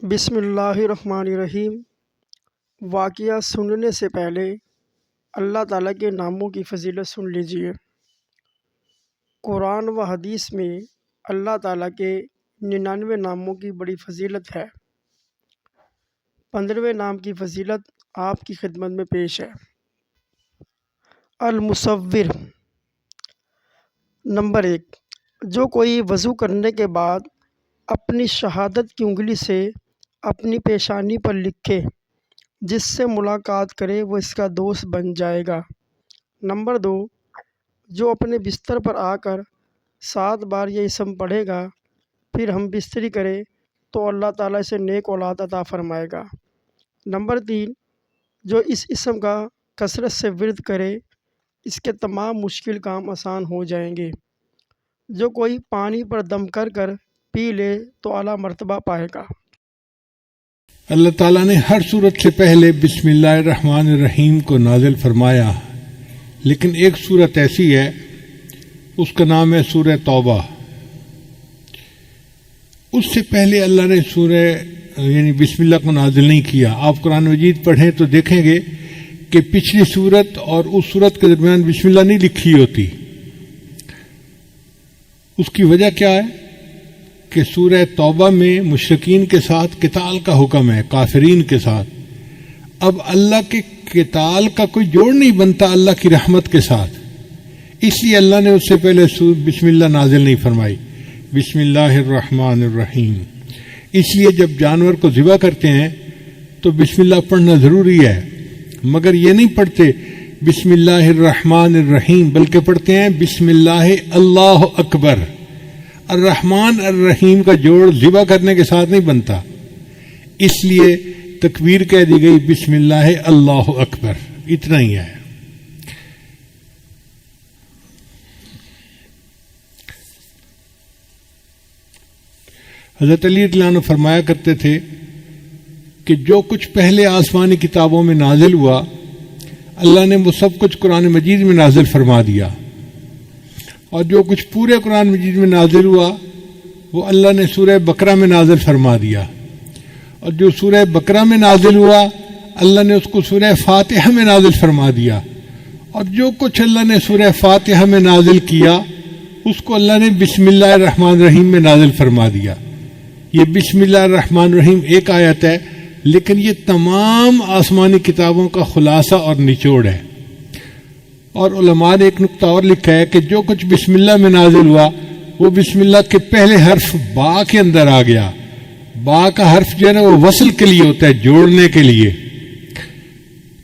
بسم اللہ الرحمن الرحیم۔ واقعہ سننے سے پہلے اللہ تعالیٰ کے ناموں کی فضیلت سن لیجیے۔ قرآن و حدیث میں اللہ تعالیٰ کے 99 ناموں کی بڑی فضیلت ہے۔ 15ویں نام کی فضیلت آپ کی خدمت میں پیش ہے۔ المصور۔ نمبر 1، جو کوئی وضو کرنے کے بعد اپنی شہادت کی انگلی سے اپنی پیشانی پر لکھے، جس سے ملاقات کرے وہ اس کا دوست بن جائے گا۔ نمبر 2، جو اپنے بستر پر آ کر 7 بار یہ اسم پڑھے گا، پھر ہم بستری کرے تو اللہ تعالیٰ اسے نیک اولاد عطا فرمائے گا۔ نمبر 3، جو اس اسم کا کثرت سے ورد کرے، اس کے تمام مشکل کام آسان ہو جائیں گے۔ جو کوئی پانی پر دم کر کر پی لے تو اعلیٰ مرتبہ پائے گا۔ اللہ تعالیٰ نے ہر صورت سے پہلے بسم اللہ الرحمن الرحیم کو نازل فرمایا، لیکن ایک صورت ایسی ہے، اس کا نام ہے سورہ توبہ۔ اس سے پہلے اللہ نے سورہ یعنی بسم اللہ کو نازل نہیں کیا۔ آپ قرآن مجید پڑھیں تو دیکھیں گے کہ پچھلی صورت اور اس صورت کے درمیان بسم اللہ نہیں لکھی ہوتی۔ اس کی وجہ کیا ہے کہ سورہ توبہ میں مشرکین کے ساتھ قتال کا حکم ہے، کافرین کے ساتھ۔ اب اللہ کے قتال کا کوئی جوڑ نہیں بنتا اللہ کی رحمت کے ساتھ، اس لیے اللہ نے اس سے پہلے بسم اللہ نازل نہیں فرمائی، بسم اللہ الرحمن الرحیم۔ اس لیے جب جانور کو ذبح کرتے ہیں تو بسم اللہ پڑھنا ضروری ہے، مگر یہ نہیں پڑھتے بسم اللہ الرحمن الرحیم، بلکہ پڑھتے ہیں بسم اللہ اللہ اکبر۔ الرحمن الرحیم کا جوڑ ذبح کرنے کے ساتھ نہیں بنتا، اس لیے تکبیر کہہ دی گئی بسم اللہ اللہ اکبر، اتنا ہی ہے۔ حضرت علی رضی اللہ عنہ فرمایا کرتے تھے کہ جو کچھ پہلے آسمانی کتابوں میں نازل ہوا، اللہ نے وہ سب کچھ قرآن مجید میں نازل فرما دیا، اور جو کچھ پورے قرآن مجید میں نازل ہوا وہ اللہ نے سورہ بقرہ میں نازل فرما دیا، اور جو سورہ بقرہ میں نازل ہوا اللہ نے اس کو سورہ فاتحہ میں نازل فرما دیا، اور جو کچھ اللہ نے سورہ فاتحہ میں نازل کیا اس کو اللہ نے بسم اللہ الرحمن الرحیم میں نازل فرما دیا۔ یہ بسم اللہ الرحمن الرحیم ایک آیت ہے، لیکن یہ تمام آسمانی کتابوں کا خلاصہ اور نچوڑ ہے۔ اور علماء نے ایک نقطہ اور لکھا ہے کہ جو کچھ بسم اللہ میں نازل ہوا وہ بسم اللہ کے پہلے حرف با کے اندر آ گیا۔ با کا حرف جو ہے نا وہ وصل کے لیے ہوتا ہے، جوڑنے کے لیے۔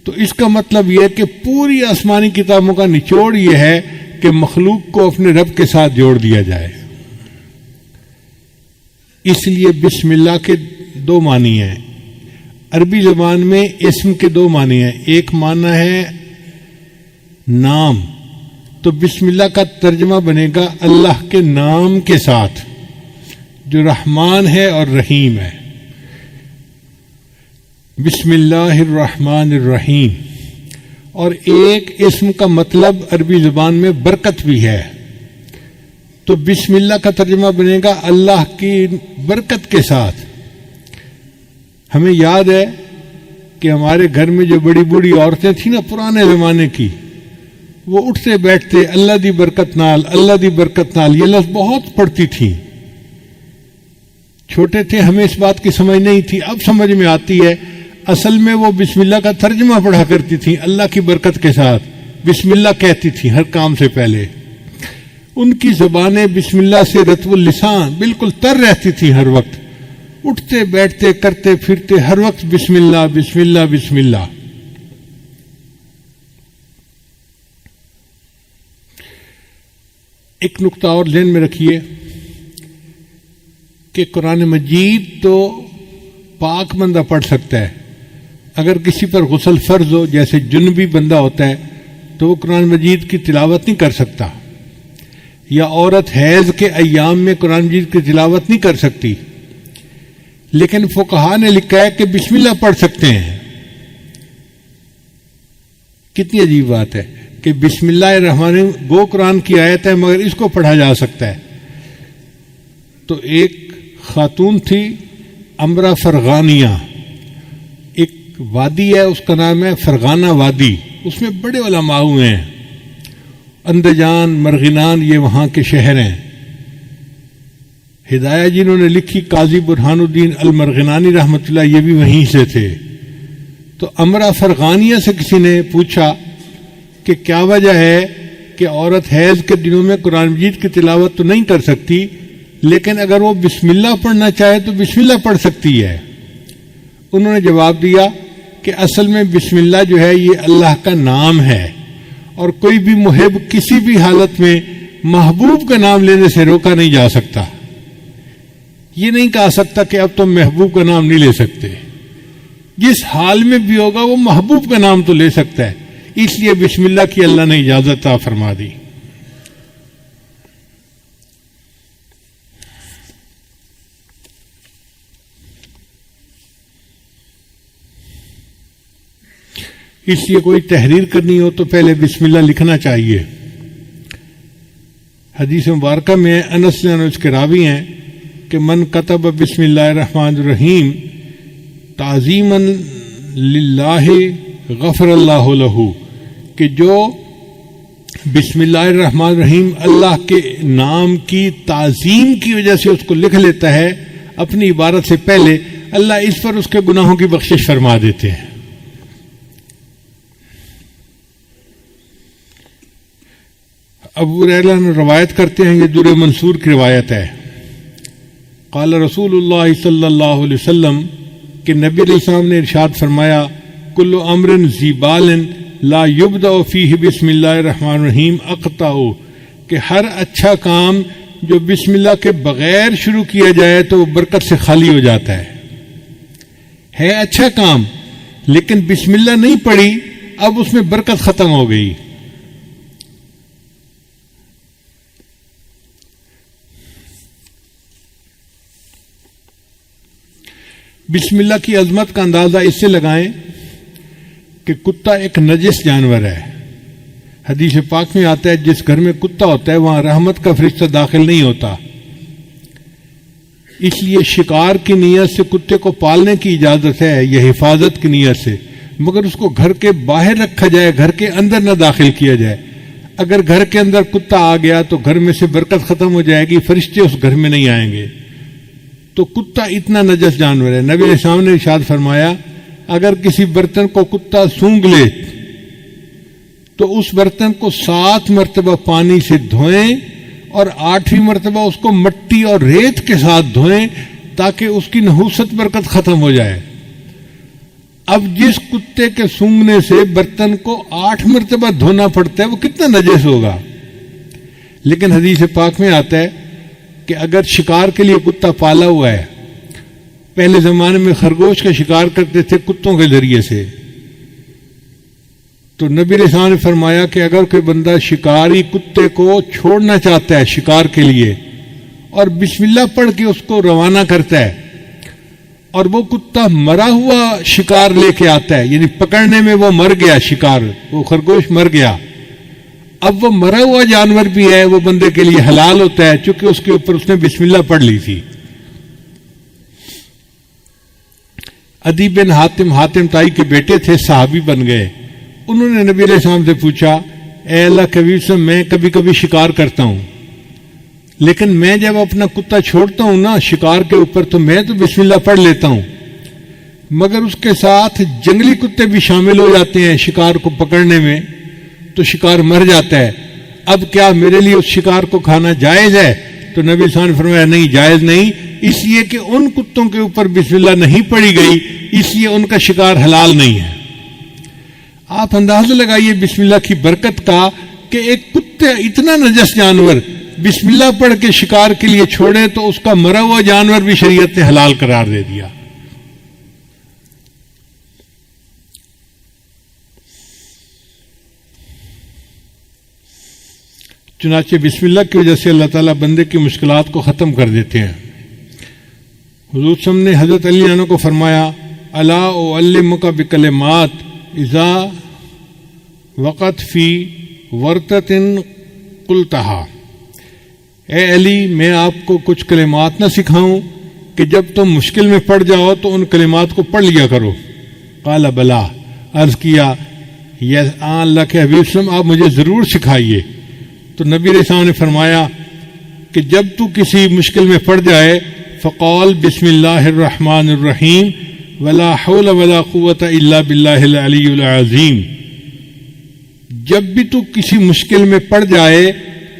تو اس کا مطلب یہ ہے کہ پوری آسمانی کتابوں کا نچوڑ یہ ہے کہ مخلوق کو اپنے رب کے ساتھ جوڑ دیا جائے۔ اس لیے بسم اللہ کے 2 معنی ہیں۔ عربی زبان میں اسم کے 2 معنی ہیں، ایک معنی ہے نام، تو بسم اللہ کا ترجمہ بنے گا اللہ کے نام کے ساتھ جو رحمان ہے اور رحیم ہے۔ بسم اللہ الرحمن الرحیم۔ اور ایک اسم کا مطلب عربی زبان میں برکت بھی ہے، تو بسم اللہ کا ترجمہ بنے گا اللہ کی برکت کے ساتھ۔ ہمیں یاد ہے کہ ہمارے گھر میں جو بڑی بوڑھی عورتیں تھیں نا پرانے زمانے کی، وہ اٹھتے بیٹھتے اللہ دی برکت نال، اللہ دی برکت نال، یہ لفظ بہت پڑھتی تھیں۔ چھوٹے تھے ہمیں اس بات کی سمجھ نہیں تھی، اب سمجھ میں آتی ہے۔ اصل میں وہ بسم اللہ کا ترجمہ پڑھا کرتی تھیں، اللہ کی برکت کے ساتھ بسم اللہ کہتی تھیں ہر کام سے پہلے۔ ان کی زبانیں بسم اللہ سے رطب اللسان بالکل تر رہتی تھیں، ہر وقت اٹھتے بیٹھتے کرتے پھرتے ہر وقت بسم اللہ بسم اللہ بسم اللہ۔ ایک نقطہ اور ذہن میں رکھیے کہ قرآن مجید تو پاک بندہ پڑھ سکتا ہے، اگر کسی پر غسل فرض ہو، جیسے جنبی بندہ ہوتا ہے تو وہ قرآن مجید کی تلاوت نہیں کر سکتا، یا عورت حیض کے ایام میں قرآن مجید کی تلاوت نہیں کر سکتی، لیکن فقہا نے لکھا ہے کہ بسم اللہ پڑھ سکتے ہیں۔ کتنی عجیب بات ہے کہ بسم اللہ الرحمن الرحیم گو قرآن کی آیت ہے مگر اس کو پڑھا جا سکتا ہے۔ تو ایک خاتون تھی امرا فرغانیہ، ایک وادی ہے اس کا نام ہے فرغانہ وادی، اس میں بڑے علماء ہوئے ہیں، اندجان مرغینان یہ وہاں کے شہر ہیں۔ ہدایہ جنہوں نے لکھی قاضی برہان الدین المرغنانی رحمۃ اللہ، یہ بھی وہیں سے تھے۔ تو امرا فرغانیہ سے کسی نے پوچھا کہ کیا وجہ ہے کہ عورت حیض کے دنوں میں قرآن مجید کی تلاوت تو نہیں کر سکتی، لیکن اگر وہ بسم اللہ پڑھنا چاہے تو بسم اللہ پڑھ سکتی ہے؟ انہوں نے جواب دیا کہ اصل میں بسم اللہ جو ہے یہ اللہ کا نام ہے، اور کوئی بھی محب کسی بھی حالت میں محبوب کا نام لینے سے روکا نہیں جا سکتا۔ یہ نہیں کہا سکتا کہ اب تم محبوب کا نام نہیں لے سکتے، جس حال میں بھی ہوگا وہ محبوب کا نام تو لے سکتا ہے، اس لیے بسم اللہ کی اللہ نے اجازت عطا فرما دی۔ اس لیے کوئی تحریر کرنی ہو تو پہلے بسم اللہ لکھنا چاہیے۔ حدیث مبارکہ میں انس اس کے راوی ہیں کہ من کتب بسم اللہ الرحمن الرحیم تعظیما للہ غفر اللہ لہ، کہ جو بسم اللہ الرحمن الرحیم اللہ کے نام کی تعظیم کی وجہ سے اس کو لکھ لیتا ہے اپنی عبارت سے پہلے، اللہ اس پر اس کے گناہوں کی بخشش فرما دیتے ہیں۔ ابو ہریرہ نے روایت کرتے ہیں، یہ در منصور کی روایت ہے، قال رسول اللہ صلی اللہ علیہ وسلم کہ نبی علیہ السلام نے ارشاد فرمایا، کل امر ذی بال لا یبدأ فیہ بسم اللہ الرحمن الرحیم اقطع، کہ ہر اچھا کام جو بسم اللہ کے بغیر شروع کیا جائے تو وہ برکت سے خالی ہو جاتا ہے اچھا کام، لیکن بسم اللہ نہیں پڑھی، اب اس میں برکت ختم ہو گئی۔ بسم اللہ کی عظمت کا اندازہ اس سے لگائیں کہ کتا ایک نجس جانور ہے۔ حدیث پاک میں آتا ہے جس گھر میں کتا ہوتا ہے وہاں رحمت کا فرشتہ داخل نہیں ہوتا، اس لیے شکار کی نیت سے کتے کو پالنے کی اجازت ہے، یہ حفاظت کی نیت سے، مگر اس کو گھر کے باہر رکھا جائے، گھر کے اندر نہ داخل کیا جائے۔ اگر گھر کے اندر کتا آ گیا تو گھر میں سے برکت ختم ہو جائے گی، فرشتے اس گھر میں نہیں آئیں گے۔ تو کتا اتنا نجس جانور ہے۔ نبی علیہ السلام نے ارشاد فرمایا، اگر کسی برتن کو کتا سونگھ لے تو اس برتن کو 7 مرتبہ پانی سے دھوئیں اور 8ویں مرتبہ اس کو مٹی اور ریت کے ساتھ دھوئیں تاکہ اس کی نحوست برکت ختم ہو جائے۔ اب جس کتے کے سونگھنے سے برتن کو 8 مرتبہ دھونا پڑتا ہے وہ کتنا نجس ہوگا۔ لیکن حدیث پاک میں آتا ہے کہ اگر شکار کے لیے کتا پالا ہوا ہے، پہلے زمانے میں خرگوش کا شکار کرتے تھے کتوں کے ذریعے سے، تو نبی علیہ السلام نے فرمایا کہ اگر کوئی بندہ شکاری کتے کو چھوڑنا چاہتا ہے شکار کے لیے اور بسم اللہ پڑھ کے اس کو روانہ کرتا ہے اور وہ کتا مرا ہوا شکار لے کے آتا ہے، یعنی پکڑنے میں وہ مر گیا، شکار وہ خرگوش مر گیا، اب وہ مرا ہوا جانور بھی ہے، وہ بندے کے لیے حلال ہوتا ہے چونکہ اس کے اوپر اس نے بسم اللہ پڑھ لی تھی۔ عدی بن حاتم تائی کے بیٹے تھے، صحابی بن گئے۔ انہوں نے نبی علیہ السلام سے پوچھا، اے اللہ کے حبیب سے میں کبھی کبھی شکار کرتا ہوں، لیکن میں جب اپنا کتا چھوڑتا ہوں نا شکار کے اوپر تو میں تو بسم اللہ پڑھ لیتا ہوں، مگر اس کے ساتھ جنگلی کتے بھی شامل ہو جاتے ہیں شکار کو پکڑنے میں تو شکار مر جاتا ہے، اب کیا میرے لیے اس شکار کو کھانا جائز ہے؟ تو نبی صلی اللہ علیہ وسلم نے فرمایا نہیں، جائز نہیں، اس لیے کہ ان کتوں کے اوپر بسم اللہ نہیں پڑھی گئی، اس لیے ان کا شکار حلال نہیں ہے۔ آپ اندازہ لگائیے بسم اللہ کی برکت کا کہ ایک کتے اتنا نجس جانور بسم اللہ پڑھ کے شکار کے لیے چھوڑے تو اس کا مرا ہوا جانور بھی شریعت نے حلال قرار دے دیا۔ چنانچہ بسم اللہ کی وجہ سے اللہ تعالیٰ بندے کی مشکلات کو ختم کر دیتے ہیں۔ حضور صلی اللہ علیہ وسلم نے حضرت علی عنہ کو فرمایا، الا اعلمک بکلمات اذا وقت فی ورطۃ قلتھا، اے علی میں آپ کو کچھ کلمات نہ سکھاؤں کہ جب تم مشکل میں پڑ جاؤ تو ان کلمات کو پڑھ لیا کرو. قال بلا، عرض کیا اللہ کے حبیب صلی اللہ علیہ وسلم آپ مجھے ضرور سکھائیے. تو نبی علیہ السلام نے فرمایا کہ جب تو کسی مشکل میں پڑ جائے فقال بسم اللہ الرحمن الرحیم ولا حول ولا قوت الا باللہ العلی العظیم. جب بھی تو کسی مشکل میں پڑ جائے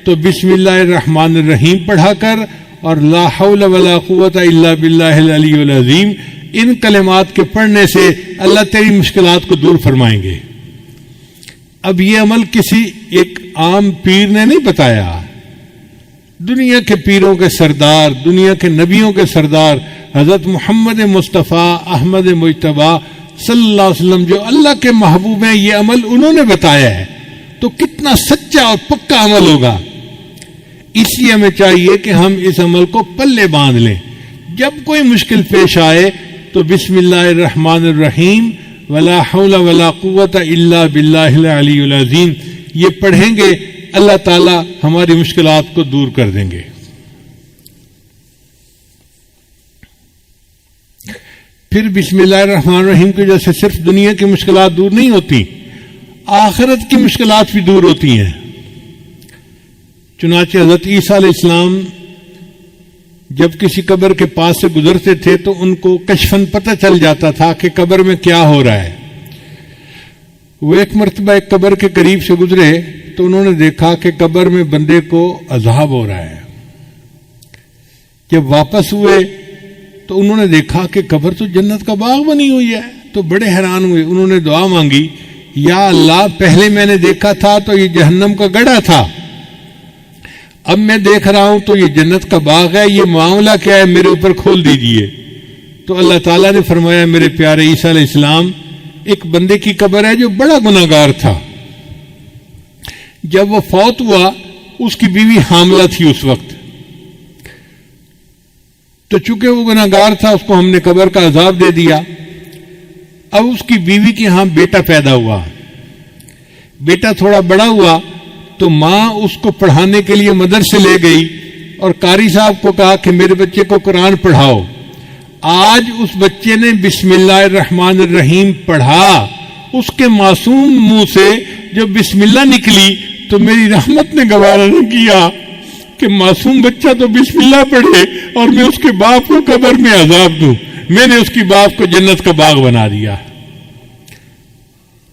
تو بسم اللہ الرحمن الرحیم پڑھا کر اور لا حول ولا قوت الا باللہ العلی العظیم، ان کلمات کے پڑھنے سے اللہ تیری مشکلات کو دور فرمائیں گے. اب یہ عمل کسی ایک عام پیر نے نہیں بتایا، دنیا کے پیروں کے سردار، دنیا کے نبیوں کے سردار حضرت محمد مصطفیٰ احمد مجتبیٰ صلی اللہ علیہ وسلم جو اللہ کے محبوب ہیں، یہ عمل انہوں نے بتایا ہے، تو کتنا سچا اور پکا عمل ہوگا. اس لیے ہمیں چاہیے کہ ہم اس عمل کو پلے باندھ لیں. جب کوئی مشکل پیش آئے تو بسم اللہ الرحمن الرحیم ولا حول ولا قوت الا باللہ العلی العظیم یہ پڑھیں گے، اللہ تعالی ہماری مشکلات کو دور کر دیں گے. پھر بسم اللہ الرحمن الرحیم کی وجہ سے صرف دنیا کی مشکلات دور نہیں ہوتی، آخرت کی مشکلات بھی دور ہوتی ہیں. چنانچہ حضرت عیسیٰ علیہ السلام جب کسی قبر کے پاس سے گزرتے تھے تو ان کو کشفاً پتہ چل جاتا تھا کہ قبر میں کیا ہو رہا ہے. وہ ایک مرتبہ ایک قبر کے قریب سے گزرے تو انہوں نے دیکھا کہ قبر میں بندے کو عذاب ہو رہا ہے. جب واپس ہوئے تو انہوں نے دیکھا کہ قبر تو جنت کا باغ بنی ہوئی ہے، تو بڑے حیران ہوئے. انہوں نے دعا مانگی، یا اللہ پہلے میں نے دیکھا تھا تو یہ جہنم کا گڑھا تھا، اب میں دیکھ رہا ہوں تو یہ جنت کا باغ ہے، یہ معاملہ کیا ہے میرے اوپر کھول دیجئے. تو اللہ تعالیٰ نے فرمایا میرے پیارے عیسیٰ علیہ السلام ایک بندے کی قبر ہے جو بڑا گناہگار تھا. جب وہ فوت ہوا اس کی بیوی حاملہ تھی اس وقت، تو چونکہ وہ گناہگار تھا اس کو ہم نے قبر کا عذاب دے دیا. اب اس کی بیوی کے ہاں بیٹا پیدا ہوا. بیٹا تھوڑا بڑا ہوا تو ماں اس کو پڑھانے کے لیے مدرسے لے گئی اور قاری صاحب کو کہا کہ میرے بچے کو قرآن پڑھاؤ. آج اس بچے نے بسم اللہ الرحمن الرحیم پڑھا، اس کے معصوم منہ سے جب بسم اللہ نکلی تو میری رحمت نے گوارا نہیں کیا کہ معصوم بچہ تو بسم اللہ پڑھے اور میں اس کے باپ کو قبر میں عذاب دوں. میں نے اس کی باپ کو جنت کا باغ بنا دیا.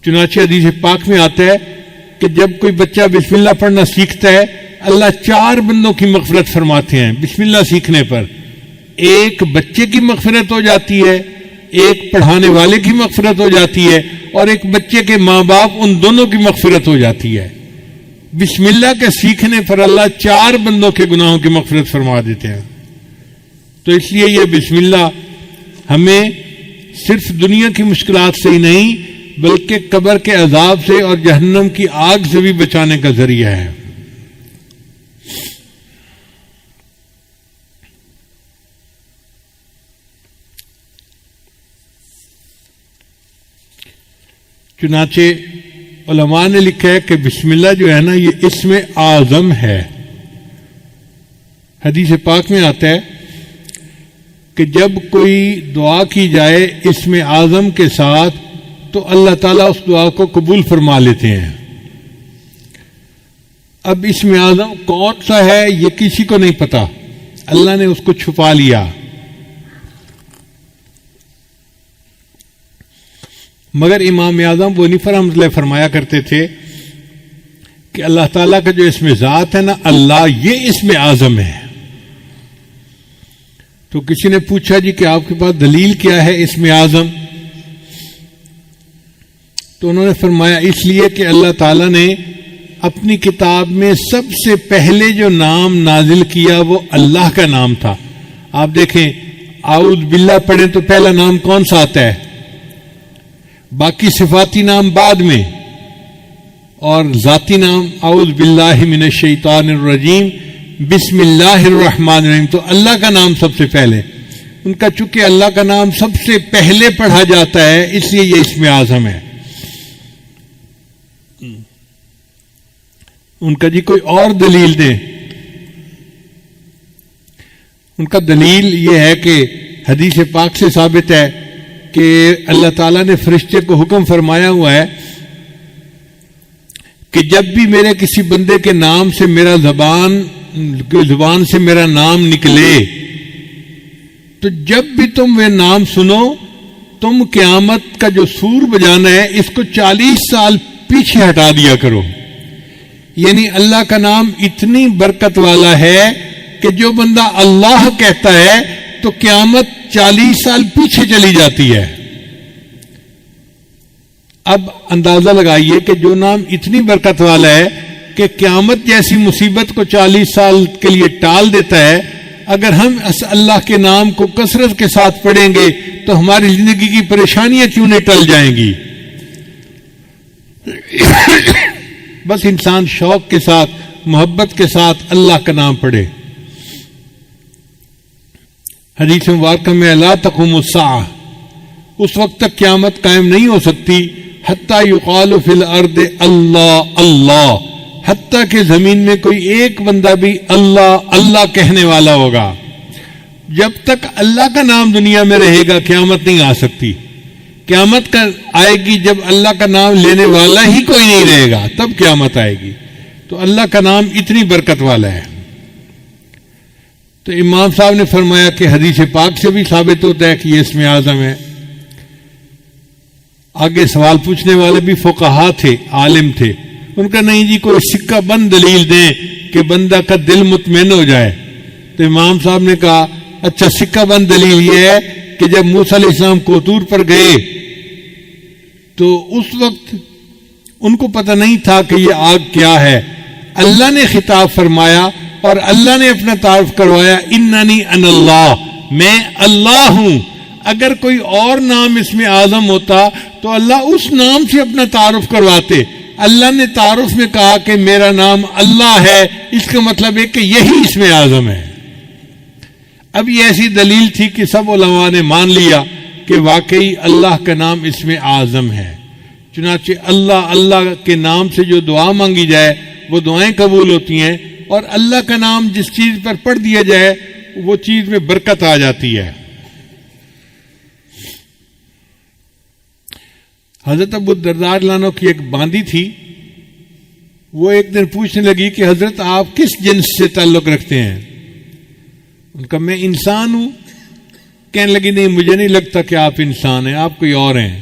چنانچہ حدیث پاک میں آتا ہے کہ جب کوئی بچہ بسم اللہ پڑھنا سیکھتا ہے اللہ 4 بندوں کی مغفرت فرماتے ہیں بسم اللہ سیکھنے پر. ایک بچے کی مغفرت ہو جاتی ہے، ایک پڑھانے والے کی مغفرت ہو جاتی ہے، اور ایک بچے کے ماں باپ ان دونوں کی مغفرت ہو جاتی ہے. بسم اللہ کے سیکھنے پر اللہ 4 بندوں کے گناہوں کی مغفرت فرما دیتے ہیں. تو اس لیے یہ بسم اللہ ہمیں صرف دنیا کی مشکلات سے ہی نہیں بلکہ قبر کے عذاب سے اور جہنم کی آگ سے بھی بچانے کا ذریعہ ہے. چنانچہ علماء نے لکھا ہے کہ بسم اللہ جو ہے نا یہ اسم اعظم ہے. حدیث پاک میں آتا ہے کہ جب کوئی دعا کی جائے اسم اعظم کے ساتھ تو اللہ تعالیٰ اس دعا کو قبول فرما لیتے ہیں. اب اسم اعظم کون سا ہے یہ کسی کو نہیں پتا، اللہ نے اس کو چھپا لیا. مگر امام اعظم ابو حنیفہ رحمۃ اللہ فرمایا کرتے تھے کہ اللہ تعالیٰ کا جو اسم ذات ہے نا اللہ، یہ اسم اعظم ہے. تو کسی نے پوچھا جی کہ آپ کے پاس دلیل کیا ہے اسم اعظم؟ تو انہوں نے فرمایا اس لیے کہ اللہ تعالیٰ نے اپنی کتاب میں سب سے پہلے جو نام نازل کیا وہ اللہ کا نام تھا. آپ دیکھیں اعوذ باللہ پڑھیں تو پہلا نام کون سا آتا ہے؟ باقی صفاتی نام بعد میں، اور ذاتی نام اعوذ باللہ من الشیطان الرجیم بسم اللہ الرحمن الرحیم. تو اللہ کا نام سب سے پہلے. ان کا چونکہ اللہ کا نام سب سے پہلے پڑھا جاتا ہے اس لیے یہ اسم اعظم ہے. ان کا جی کوئی اور دلیل دیں. ان کا دلیل یہ ہے کہ حدیث پاک سے ثابت ہے کہ اللہ تعالیٰ نے فرشتے کو حکم فرمایا ہوا ہے کہ جب بھی میرے کسی بندے کے نام سے میرا زبان سے میرا نام نکلے تو جب بھی تم وہ نام سنو تم قیامت کا جو سور بجانا ہے اس کو 40 سال پیچھے ہٹا دیا کرو. یعنی اللہ کا نام اتنی برکت والا ہے کہ جو بندہ اللہ کہتا ہے تو قیامت 40 سال پیچھے چلی جاتی ہے. اب اندازہ لگائیے کہ جو نام اتنی برکت والا ہے کہ قیامت جیسی مصیبت کو 40 سال کے لیے ٹال دیتا ہے، اگر ہم اللہ کے نام کو کثرت کے ساتھ پڑھیں گے تو ہماری زندگی کی پریشانیاں کیوں نہیں ٹل جائیں گی. بس انسان شوق کے ساتھ محبت کے ساتھ اللہ کا نام پڑھے. حدیث مبارکہ میں لا تقوم الساعہ، اس وقت تک قیامت قائم نہیں ہو سکتی حتیٰ یقال فی الارض اللہ اللہ، حتیٰ کہ زمین میں کوئی ایک بندہ بھی اللہ اللہ کہنے والا ہوگا. جب تک اللہ کا نام دنیا میں رہے گا قیامت نہیں آ سکتی. قیامت کا آئے گی جب اللہ کا نام لینے والا ہی کوئی نہیں رہے گا، تب قیامت آئے گی. تو اللہ کا نام اتنی برکت والا ہے. تو امام صاحب نے فرمایا کہ حدیث پاک سے بھی ثابت ہوتا ہے کہ یہ اسم اعظم ہے. آگے سوال پوچھنے والے بھی فقہا تھے، عالم تھے. ان کا نہیں جی کوئی سکہ بند دلیل دیں کہ بندہ کا دل مطمئن ہو جائے. تو امام صاحب نے کہا اچھا سکہ بند دلیل یہ ہے کہ جب موسیٰ علیہ السلام کوطور پر گئے تو اس وقت ان کو پتہ نہیں تھا کہ یہ آگ کیا ہے. اللہ نے خطاب فرمایا اور اللہ نے اپنا تعارف کروایا، اننی انا اللہ، میں اللہ ہوں. اگر کوئی اور نام اس میں اعظم ہوتا تو اللہ اس نام سے اپنا تعارف کرواتے. اللہ نے تعارف میں کہا کہ میرا نام اللہ ہے، اس کا مطلب ہے کہ یہی اس میں اعظم ہے. اب یہ ایسی دلیل تھی کہ سب علماء نے مان لیا کہ واقعی اللہ کا نام اس میں اعظم ہے. چنانچہ اللہ اللہ کے نام سے جو دعا مانگی جائے وہ دعائیں قبول ہوتی ہیں، اور اللہ کا نام جس چیز پر پڑھ دیا جائے وہ چیز میں برکت آ جاتی ہے. حضرت ابو الدرداء رضی اللہ عنہ کی ایک باندی تھی. وہ ایک دن پوچھنے لگی کہ حضرت آپ کس جنس سے تعلق رکھتے ہیں؟ ان کا میں انسان ہوں. کہنے لگی نہیں مجھے نہیں لگتا کہ آپ انسان ہیں، آپ کوئی اور ہیں.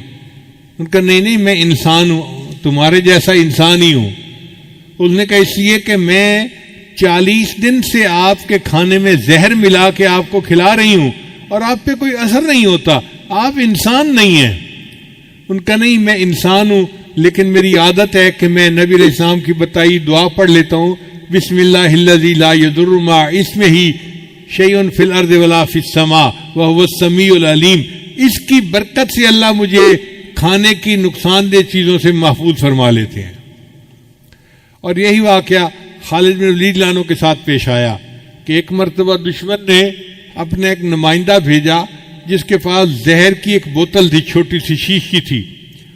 ان کا نہیں میں انسان ہوں، تمہارے جیسا انسان ہی ہوں. اس نے کہا اس لیے کہ میں 40 دن سے آپ کے کھانے میں زہر ملا کے آپ کو کھلا رہی ہوں اور آپ پہ کوئی اثر نہیں ہوتا، آپ انسان نہیں ہیں. ان کا نہیں میں انسان ہوں لیکن میری عادت ہے کہ میں نبی علیہ السلام کی بتائی دعا پڑھ لیتا ہوں، بسم اللہ الذی لا یضر مع اسمہ شیء فی الارض ولا فی السماء وہو السمیع العلیم. اس کی برکت سے اللہ مجھے کھانے کی نقصان دہ چیزوں سے محفوظ فرما لیتے ہیں. اور یہی واقعہ خالد بن ولید لانو کے ساتھ پیش آیا کہ ایک مرتبہ دشمن نے اپنا ایک نمائندہ بھیجا جس کے پاس زہر کی ایک بوتل تھی، چھوٹی سی شیش کی تھی.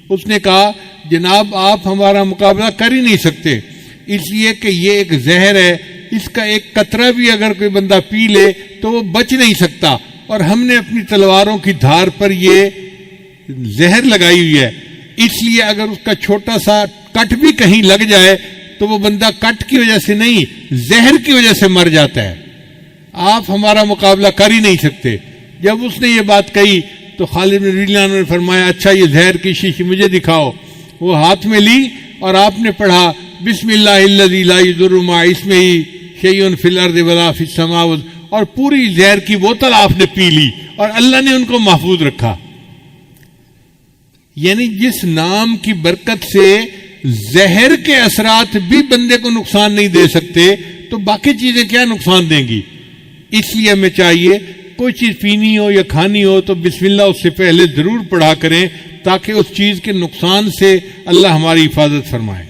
اس نے کہا جناب آپ ہمارا مقابلہ کر ہی نہیں سکتے، اس لیے کہ یہ ایک زہر ہے، اس کا ایک قطرہ بھی اگر کوئی بندہ پی لے تو وہ بچ نہیں سکتا، اور ہم نے اپنی تلواروں کی دھار پر یہ زہر لگائی ہوئی ہے، اس لیے اگر اس کا چھوٹا سا کٹ بھی کہیں لگ جائے تو وہ بندہ کٹ کی وجہ سے نہیں زہر کی وجہ سے مر جاتا ہے. آپ ہمارا مقابلہ کر ہی نہیں سکتے. جب اس نے یہ بات کہی تو خالد بن ولید نے فرمایا اچھا یہ زہر کی شیشی مجھے دکھاؤ. وہ ہاتھ میں لی اور آپ نے پڑھا بسم اللہ الذی لا یضر مع اسمہ شیء فی الارض ولا فی السماء، اور پوری زہر کی بوتل آپ نے پی لی اور اللہ نے ان کو محفوظ رکھا. یعنی جس نام کی برکت سے زہر کے اثرات بھی بندے کو نقصان نہیں دے سکتے تو باقی چیزیں کیا نقصان دیں گی. اس لیے ہمیں چاہیے کوئی چیز پینی ہو یا کھانی ہو تو بسم اللہ اس سے پہلے ضرور پڑھا کریں تاکہ اس چیز کے نقصان سے اللہ ہماری حفاظت فرمائے.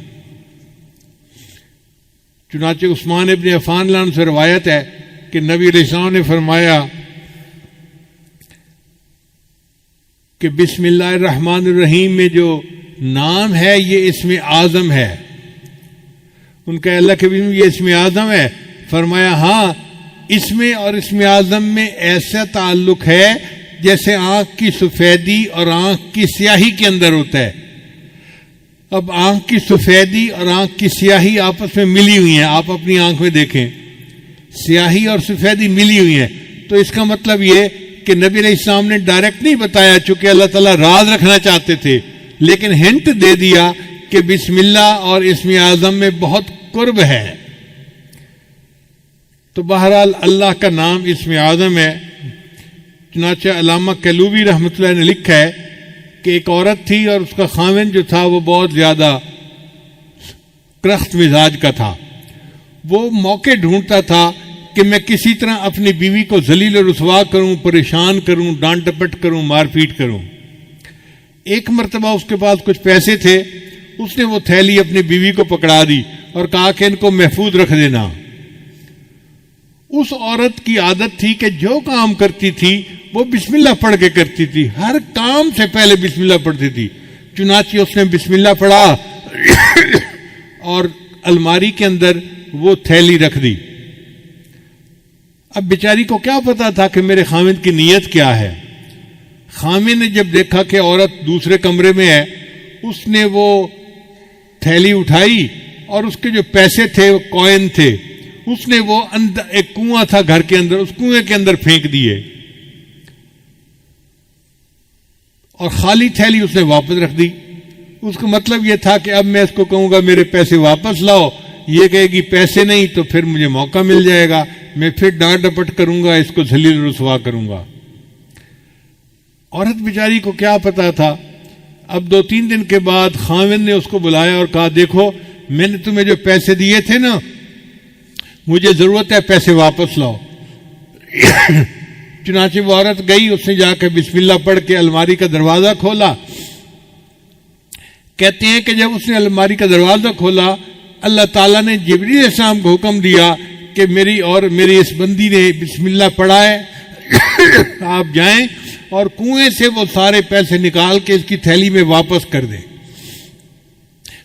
چنانچہ عثمان ابن عفان رضی اللہ عنہ سے روایت ہے کہ نبی علیہ السلام نے فرمایا کہ بسم اللہ الرحمن الرحیم میں جو نام ہے یہ اسم اعظم ہے. ان کا اللہ کے بسم یہ اسم اعظم ہے. فرمایا ہاں اس میں اور اسم اعظم میں ایسا تعلق ہے جیسے آنکھ کی سفیدی اور آنکھ کی سیاہی کے اندر ہوتا ہے. اب آنکھ کی سفیدی اور آنکھ کی سیاہی آپس میں ملی ہوئی ہیں. آپ اپنی آنکھ میں دیکھیں, سیاہی اور سفیدی ملی ہوئی ہیں. تو اس کا مطلب یہ کہ نبی علیہ السلام نے ڈائریکٹ نہیں بتایا, چونکہ اللہ تعالیٰ راز رکھنا چاہتے تھے, لیکن ہنٹ دے دیا کہ بسم اللہ اور اسم اعظم میں بہت قرب ہے. تو بہرحال اللہ کا نام اسم اعظم ہے. چنانچہ علامہ کلوبی رحمۃ اللہ نے لکھا ہے کہ ایک عورت تھی اور اس کا خاوند جو تھا وہ بہت زیادہ کرخت مزاج کا تھا. وہ موقع ڈھونڈتا تھا کہ میں کسی طرح اپنی بیوی کو ذلیل و رسوا کروں, پریشان کروں, ڈانٹ ڈپٹ کروں, مار پیٹ کروں. ایک مرتبہ اس کے پاس کچھ پیسے تھے. اس نے وہ تھیلی اپنی بیوی کو پکڑا دی اور کہا کہ ان کو محفوظ رکھ دینا. اس عورت کی عادت تھی کہ جو کام کرتی تھی وہ بسم اللہ پڑھ کے کرتی تھی. ہر کام سے پہلے بسم اللہ پڑھتی تھی. چنانچہ اس نے بسم اللہ پڑھا اور الماری کے اندر وہ تھیلی رکھ دی. اب بیچاری کو کیا پتا تھا کہ میرے خاوند کی نیت کیا ہے. خاوند نے جب دیکھا کہ عورت دوسرے کمرے میں ہے, اس نے وہ تھیلی اٹھائی اور اس کے جو پیسے تھے وہ کوئن تھے, اس نے وہ اندر ایک کنواں تھا گھر کے اندر, اس کنویں کے اندر پھینک دیے اور خالی تھیلی اس نے واپس رکھ دی. اس کا مطلب یہ تھا کہ اب میں اس کو کہوں گا میرے پیسے واپس لاؤ, یہ کہے گی پیسے نہیں, تو پھر مجھے موقع مل جائے گا, میں پھر ڈانٹ ڈپٹ کروں گا, اس کو ذلیل رسوا کروں گا. عورت بیچاری کو کیا پتا تھا. اب 2-3 دن کے بعد خاوند نے اس کو بلایا اور کہا دیکھو میں نے تمہیں جو پیسے دیے تھے نا, مجھے ضرورت ہے, پیسے واپس لاؤ. چنانچہ وہ عورت گئی, اس نے جا کے بسم اللہ پڑھ کے الماری کا دروازہ کھولا. کہتے ہیں کہ جب اس نے الماری کا دروازہ کھولا, اللہ تعالیٰ نے جبریل علیہ السلام کو حکم دیا کہ میری اس بندی نے بسم اللہ پڑھا ہے, آپ جائیں اور کنویں سے وہ سارے پیسے نکال کے اس کی تھیلی میں واپس کر دیں.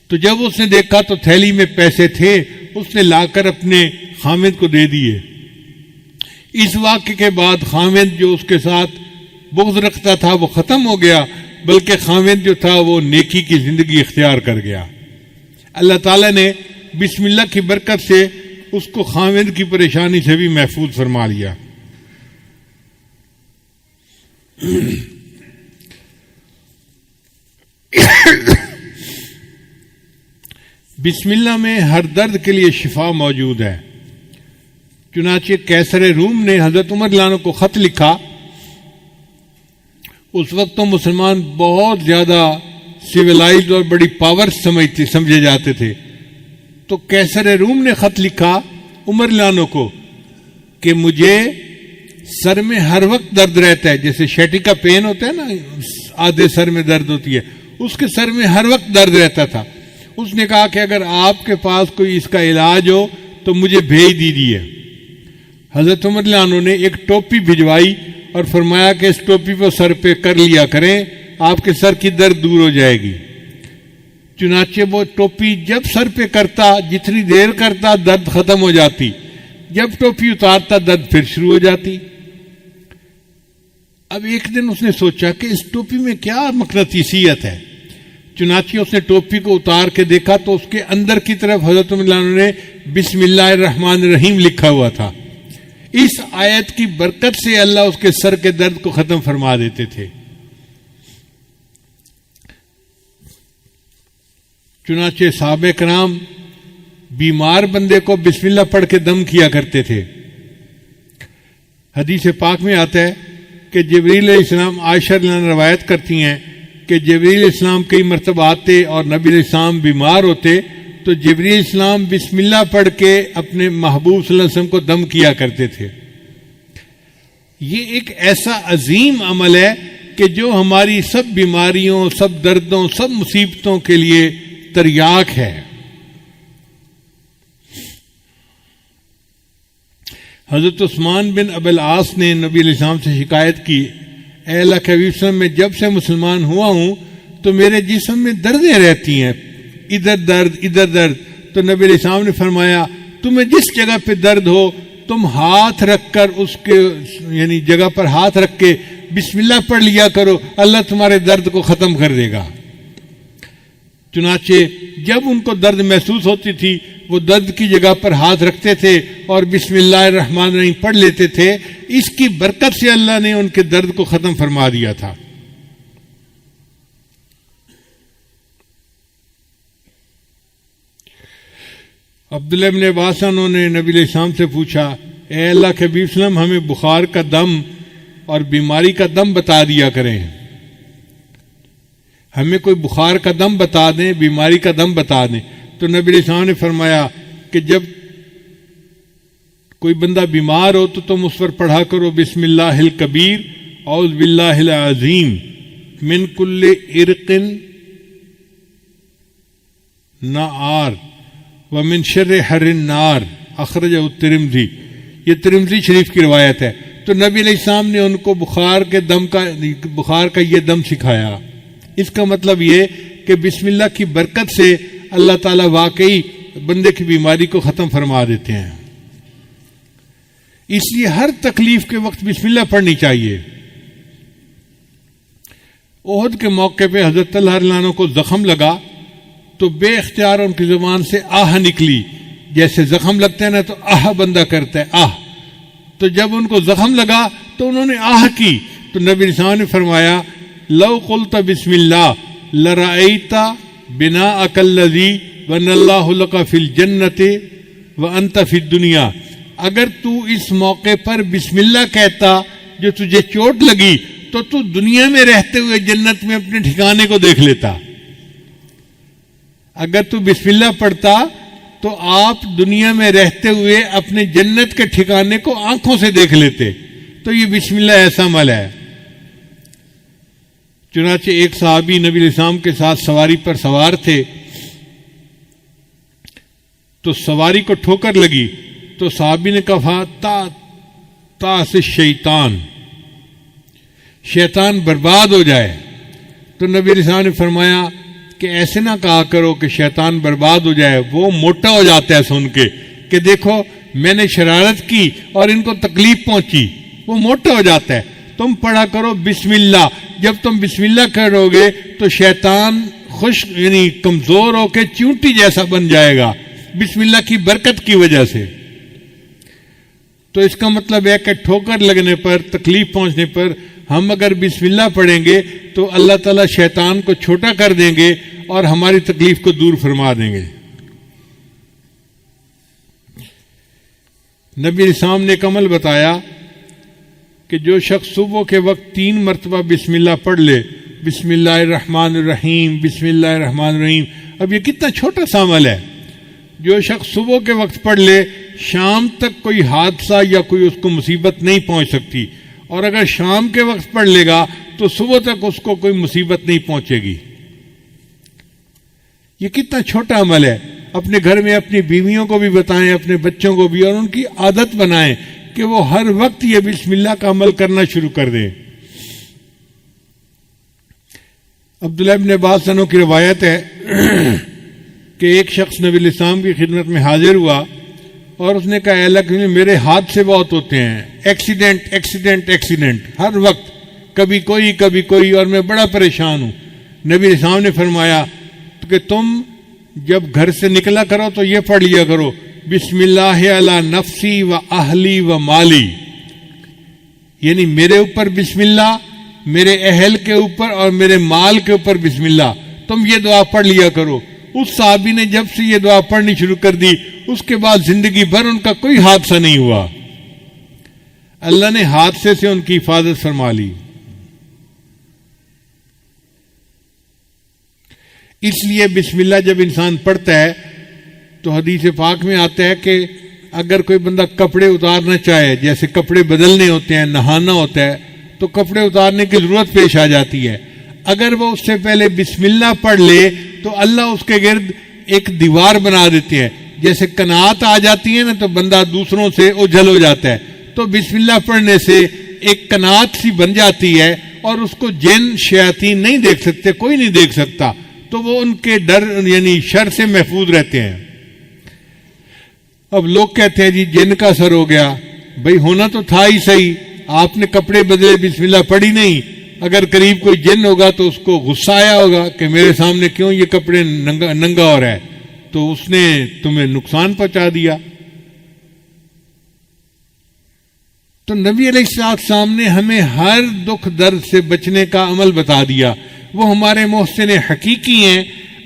تو جب اس نے دیکھا تو تھیلی میں پیسے تھے, اس نے لا کر اپنے خاوند کو دے دیے. اس واقعے کے بعد خاوند جو اس کے ساتھ بغض رکھتا تھا وہ ختم ہو گیا, بلکہ خاوند جو تھا وہ نیکی کی زندگی اختیار کر گیا. اللہ تعالیٰ نے بسم اللہ کی برکت سے اس کو خاوند کی پریشانی سے بھی محفوظ فرما لیا. بسم اللہ میں ہر درد کے لیے شفا موجود ہے. چنانچہ قیصر روم نے حضرت عمر رضی اللہ عنہ کو خط لکھا. اس وقت تو مسلمان بہت زیادہ سویلائزڈ اور بڑی پاور سمجھے جاتے تھے. تو قیصر روم نے خط لکھا عمر رضی اللہ عنہ کو کہ مجھے سر میں ہر وقت درد رہتا ہے, جیسے شیٹی کا پین ہوتا ہے نا, آدھے سر میں درد ہوتی ہے, اس کے سر میں ہر وقت درد رہتا تھا. اس نے کہا کہ اگر آپ کے پاس کوئی اس کا علاج ہو تو مجھے بھیج دیجیے. حضرت عمر رضی اللہ عنہ نے ایک ٹوپی بھجوائی اور فرمایا کہ اس ٹوپی کو سر پہ کر لیا کریں, آپ کے سر کی درد دور ہو جائے گی. چنانچہ وہ ٹوپی جب سر پہ کرتا, جتنی دیر کرتا درد ختم ہو جاتی, جب ٹوپی اتارتا درد پھر شروع ہو جاتی. اب ایک دن اس نے سوچا کہ اس ٹوپی میں کیا مقناطیسیت ہے. چنانچہ اس نے ٹوپی کو اتار کے دیکھا تو اس کے اندر کی طرف حضرت عمر رضی اللہ عنہ نے بسم اللہ الرحمن الرحیم لکھا ہوا تھا. اس آیت کی برکت سے اللہ اس کے سر کے درد کو ختم فرما دیتے تھے. چنانچہ صحابہ کرام بیمار بندے کو بسم اللہ پڑھ کے دم کیا کرتے تھے. حدیث پاک میں آتا ہے کہ جبریل علیہ السلام, عائشہ رضی اللہ عنہا روایت کرتی ہیں کہ جبریل علیہ السلام کئی مرتبہ آتے اور نبی علیہ السلام بیمار ہوتے تو جبریل علیہ السلام بسم اللہ پڑھ کے اپنے محبوب صلی اللہ علیہ وسلم کو دم کیا کرتے تھے. یہ ایک ایسا عظیم عمل ہے کہ جو ہماری سب بیماریوں, سب دردوں, سب مصیبتوں کے لیے تریاک ہے. حضرت عثمان بن ابی العاص نے نبی علیہ السلام سے شکایت کی, اے اللہ کے حبیب صلی اللہ علیہ وسلم, میں جب سے مسلمان ہوا ہوں تو میرے جسم میں دردیں رہتی ہیں, ادھر درد ادھر درد. تو نبی علیہ السلام نے فرمایا تمہیں جس جگہ پہ درد ہو تم ہاتھ رکھ کر اس کے یعنی جگہ پر ہاتھ رکھ کے بسم اللہ پڑھ لیا کرو، اللہ تمہارے درد کو ختم کر دے گا۔ چنانچہ جب ان کو درد محسوس ہوتی تھی وہ درد کی جگہ پر ہاتھ رکھتے تھے اور بسم اللہ الرحمن الرحیم پڑھ لیتے تھے۔ اس کی برکت سے اللہ نے ان کے درد کو ختم فرما دیا تھا۔ عبداللہ بن عباس انہوں نے نبی علیہ السلام سے پوچھا، اے اللہ کے حبیب صلی اللہ علیہ وسلم، ہمیں بخار کا دم اور بیماری کا دم بتا دیا کریں، ہمیں کوئی بخار کا دم بتا دیں، بیماری کا دم بتا دیں۔ تو نبی علیہ السلام نے فرمایا کہ جب کوئی بندہ بیمار ہو تو تم اس پر پڑھا کرو بسم اللہ الکبیر اعوذ باللہ العظیم من کل عرق نار ومن شر حر النار اخرجہ الترمذی۔ یہ ترمذی شریف کی روایت ہے۔ تو نبی علیہ السلام نے ان کو بخار کا یہ دم سکھایا۔ اس کا مطلب یہ کہ بسم اللہ کی برکت سے اللہ تعالیٰ واقعی بندے کی بیماری کو ختم فرما دیتے ہیں۔ اس لیے ہر تکلیف کے وقت بسم اللہ پڑھنی چاہیے۔ احد کے موقع پہ حضرت طلحہ رضی اللہ عنہ کو زخم لگا تو بے اختیار ان کی زبان سے آہ نکلی۔ جیسے زخم لگتا ہے نا تو آہ بندہ کرتا ہے، آہ۔ تو جب ان کو زخم لگا تو انہوں نے آہ کی تو نبی صلی اللہ علیہ وسلم نے فرمایا لو قلت بسم اللہ لرأیت بناءک الذی بنى اللہ لک فی الجنۃ وانت فی الدنیا۔ اگر تو اس موقع پر بسم اللہ کہتا جو تجھے چوٹ لگی تو دنیا میں رہتے ہوئے جنت میں اپنے ٹھکانے کو دیکھ لیتا۔ اگر تو بسم اللہ پڑھتا تو آپ دنیا میں رہتے ہوئے اپنے جنت کے ٹھکانے کو آنکھوں سے دیکھ لیتے۔ تو یہ بسم اللہ ایسا عمل ہے۔ چنانچہ ایک صحابی نبی علیہ السلام کے ساتھ سواری پر سوار تھے تو سواری کو ٹھوکر لگی تو صحابی نے کہا تا سے شیطان برباد ہو جائے۔ تو نبی علیہ السلام نے فرمایا کہ ایسے نہ کہا کرو کہ شیطان برباد ہو جائے، وہ موٹا ہو جاتا ہے سن کے کہ دیکھو میں نے شرارت کی اور ان کو تکلیف پہنچی، وہ موٹا ہو جاتا ہے۔ تم پڑھا کرو بسم اللہ۔ جب تم بسم اللہ کرو گے تو شیطان یعنی کمزور ہو کے چونٹی جیسا بن جائے گا بسم اللہ کی برکت کی وجہ سے۔ تو اس کا مطلب ہے کہ ٹھوکر لگنے پر، تکلیف پہنچنے پر ہم اگر بسم اللہ پڑھیں گے تو اللہ تعالیٰ شیطان کو چھوٹا کر دیں گے اور ہماری تکلیف کو دور فرما دیں گے۔ نبی علیہ السلام نے ایک عمل بتایا کہ جو شخص صبح کے وقت 3 مرتبہ بسم اللہ پڑھ لے، بسم اللہ الرحمن الرحیم، بسم اللہ الرحمن الرحیم۔ اب یہ کتنا چھوٹا سا عمل ہے۔ جو شخص صبح کے وقت پڑھ لے شام تک کوئی حادثہ یا کوئی اس کو مصیبت نہیں پہنچ سکتی، اور اگر شام کے وقت پڑھ لے گا تو صبح تک اس کو کوئی مصیبت نہیں پہنچے گی۔ یہ کتنا چھوٹا عمل ہے۔ اپنے گھر میں اپنی بیویوں کو بھی بتائیں، اپنے بچوں کو بھی، اور ان کی عادت بنائیں کہ وہ ہر وقت یہ بسم اللہ کا عمل کرنا شروع کر دیں۔ عبداللہ بن عباس عنہ کی روایت ہے کہ ایک شخص نبی علیہ السلام کی خدمت میں حاضر ہوا اور اس نے کہا اے اللہ کے میرے حادثے بہت ہوتے ہیں، ایکسیڈنٹ ہر وقت، کبھی کوئی اور میں بڑا پریشان ہوں۔ نبی علیہ السلام نے فرمایا کہ تم جب گھر سے نکلا کرو تو یہ پڑھ لیا کرو بسم اللہ علی نفسی و اہلی و مالی، یعنی میرے اوپر بسم اللہ، میرے اہل کے اوپر اور میرے مال کے اوپر بسم اللہ، تم یہ دعا پڑھ لیا کرو۔ اس صحابی نے جب سے یہ دعا پڑھنی شروع کر دی اس کے بعد زندگی بھر ان کا کوئی حادثہ نہیں ہوا۔ اللہ نے حادثے سے ان کی حفاظت فرما لی۔ اس لیے بسم اللہ جب انسان پڑھتا ہے تو حدیث پاک میں آتا ہے کہ اگر کوئی بندہ کپڑے اتارنا چاہے، جیسے کپڑے بدلنے ہوتے ہیں، نہانا ہوتا ہے تو کپڑے اتارنے کی ضرورت پیش آ جاتی ہے، اگر وہ اس سے پہلے بسم اللہ پڑھ لے تو اللہ اس کے گرد ایک دیوار بنا دیتے ہیں۔ جیسے قناعت آ جاتی ہے نا تو بندہ دوسروں سے اوجھل ہو جاتا ہے، تو بسم اللہ پڑھنے سے ایک قناعت سی بن جاتی ہے اور اس کو جن شیاطین نہیں دیکھ سکتے، کوئی نہیں دیکھ سکتا، تو وہ ان کے ڈر یعنی شر سے محفوظ رہتے ہیں۔ اب لوگ کہتے ہیں جی جن کا اثر ہو گیا. بھئی ہونا تو تھا ہی صحیح, آپ نے کپڑے بدلے, بسم اللہ پڑھی نہیں. اگر قریب کوئی جن ہوگا تو اس کو غصہ آیا ہوگا کہ میرے سامنے کیوں یہ کپڑے ننگا ہو رہا ہے, تو اس نے تمہیں نقصان پہنچا دیا. تو نبی علیہ السلام نے ہمیں ہر دکھ درد سے بچنے کا عمل بتا دیا. وہ ہمارے محسن حقیقی ہیں.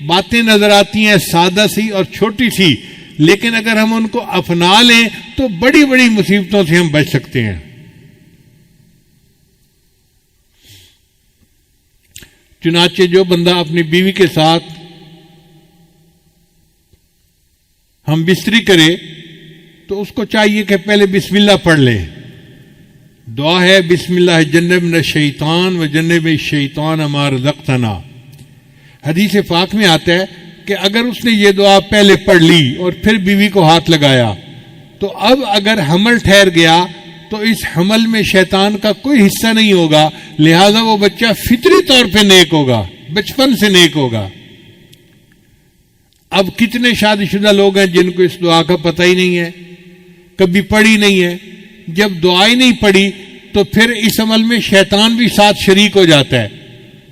باتیں نظر آتی ہیں سادہ سی اور چھوٹی سی, لیکن اگر ہم ان کو اپنا لیں تو بڑی بڑی مصیبتوں سے ہم بچ سکتے ہیں. چنانچہ جو بندہ اپنی بیوی کے ساتھ ہم بستری کرے تو اس کو چاہیے کہ پہلے بسم اللہ پڑھ لے. دعا ہے بسم اللہ جنبنا الشیطان و جنب الشیطان ما رزقتنا. حدیث پاک میں آتا ہے کہ اگر اس نے یہ دعا پہلے پڑھ لی اور پھر بیوی کو ہاتھ لگایا تو اب اگر حمل ٹھہر گیا تو اس حمل میں شیطان کا کوئی حصہ نہیں ہوگا, لہذا وہ بچہ فطری طور پہ نیک ہوگا, بچپن سے نیک ہوگا. اب کتنے شادی شدہ لوگ ہیں جن کو اس دعا کا پتہ ہی نہیں ہے, کبھی پڑھی نہیں ہے. جب دعا ہی نہیں پڑھی تو پھر اس عمل میں شیطان بھی ساتھ شریک ہو جاتا ہے,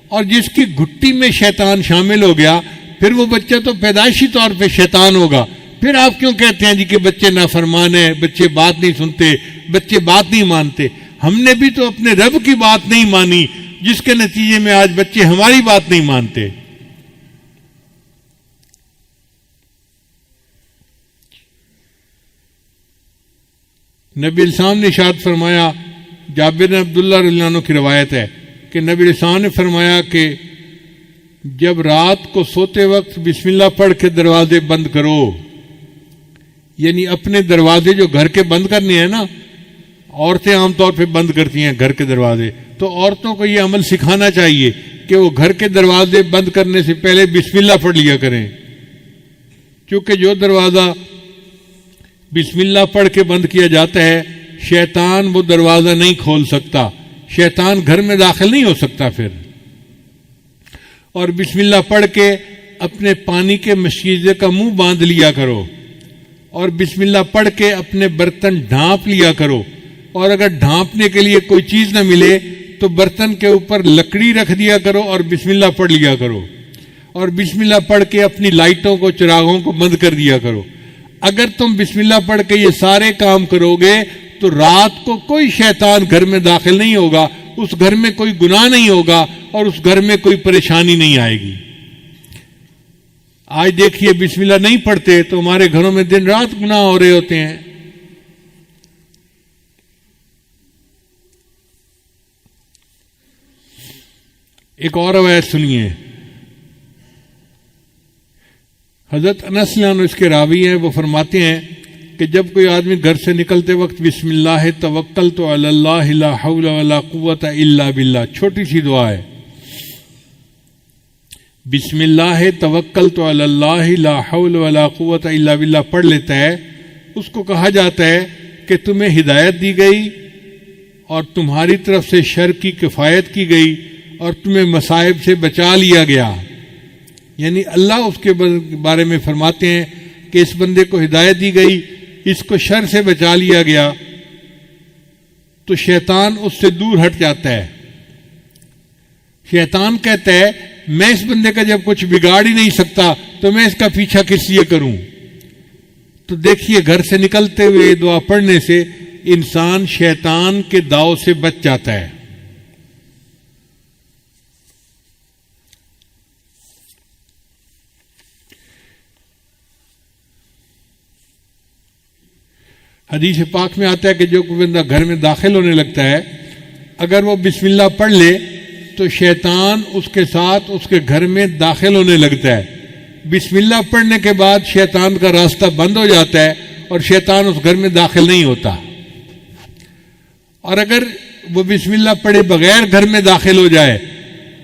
اور جس کی گھٹی میں شیطان شامل ہو گیا پھر وہ بچہ تو پیدائشی طور پہ شیطان ہوگا. پھر آپ کیوں کہتے ہیں جی کہ بچے نافرمان ہیں, بچے بات نہیں سنتے, بچے بات نہیں مانتے؟ ہم نے بھی تو اپنے رب کی بات نہیں مانی, جس کے نتیجے میں آج بچے ہماری بات نہیں مانتے. نبی السلام نے ارشاد فرمایا, جابر بن عبداللہ رضی اللہ عنہ کی روایت ہے کہ نبی السلام نے فرمایا کہ جب رات کو سوتے وقت بسم اللہ پڑھ کے دروازے بند کرو, یعنی اپنے دروازے جو گھر کے بند کرنے ہیں نا, عورتیں عام طور پہ بند کرتی ہیں گھر کے دروازے, تو عورتوں کو یہ عمل سکھانا چاہیے کہ وہ گھر کے دروازے بند کرنے سے پہلے بسم اللہ پڑھ لیا کریں, کیونکہ جو دروازہ بسم اللہ پڑھ کے بند کیا جاتا ہے شیطان وہ دروازہ نہیں کھول سکتا, شیطان گھر میں داخل نہیں ہو سکتا پھر. اور بسم اللہ پڑھ کے اپنے پانی کے مشکیزے کا منہ باندھ لیا کرو, اور بسم اللہ پڑھ کے اپنے برتن ڈھانپ لیا کرو, اور اگر ڈھانپنے کے لیے کوئی چیز نہ ملے تو برتن کے اوپر لکڑی رکھ دیا کرو اور بسم اللہ پڑھ لیا کرو, اور بسم اللہ پڑھ کے اپنی لائٹوں کو چراغوں کو بند کر دیا کرو. اگر تم بسم اللہ پڑھ کے یہ سارے کام کرو گے تو رات کو کوئی شیطان گھر میں داخل نہیں ہوگا, اس گھر میں کوئی گناہ نہیں ہوگا, اور اس گھر میں کوئی پریشانی نہیں آئے گی. آج دیکھیے بسم اللہ نہیں پڑھتے تو ہمارے گھروں میں دن رات گناہ ہو رہے ہوتے ہیں. ایک اور روایت سنیے. حضرت انس رضی اللہ عنہ اس کے راوی ہیں, وہ فرماتے ہیں کہ جب کوئی آدمی گھر سے نکلتے وقت بسم اللہ توکلت علی اللہ لا حول ولا قوت الا باللہ, چھوٹی سی دعا ہے, بسم اللہ توکلت علی اللہ لا حول ولا قوت الا باللہ پڑھ لیتا ہے, اس کو کہا جاتا ہے کہ تمہیں ہدایت دی گئی اور تمہاری طرف سے شر کی کفایت کی گئی اور تمہیں مصائب سے بچا لیا گیا. یعنی اللہ اس کے بارے میں فرماتے ہیں کہ اس بندے کو ہدایت دی گئی, اس کو شر سے بچا لیا گیا, تو شیطان اس سے دور ہٹ جاتا ہے. شیطان کہتا ہے میں اس بندے کا جب کچھ بگاڑ ہی نہیں سکتا تو میں اس کا پیچھا کس لیے کروں. تو دیکھیے گھر سے نکلتے ہوئے دعا پڑھنے سے انسان شیطان کے داؤ سے بچ جاتا ہے. حدیث پاک میں آتا ہے کہ جو کوئی بندہ گھر میں داخل ہونے لگتا ہے اگر وہ بسم اللہ پڑھ لے تو شیطان اس کے ساتھ اس کے گھر میں داخل ہونے لگتا ہے. بسم اللہ پڑھنے کے بعد شیطان کا راستہ بند ہو جاتا ہے اور شیطان اس گھر میں داخل نہیں ہوتا. اور اگر وہ بسم اللہ پڑھے بغیر گھر میں داخل ہو جائے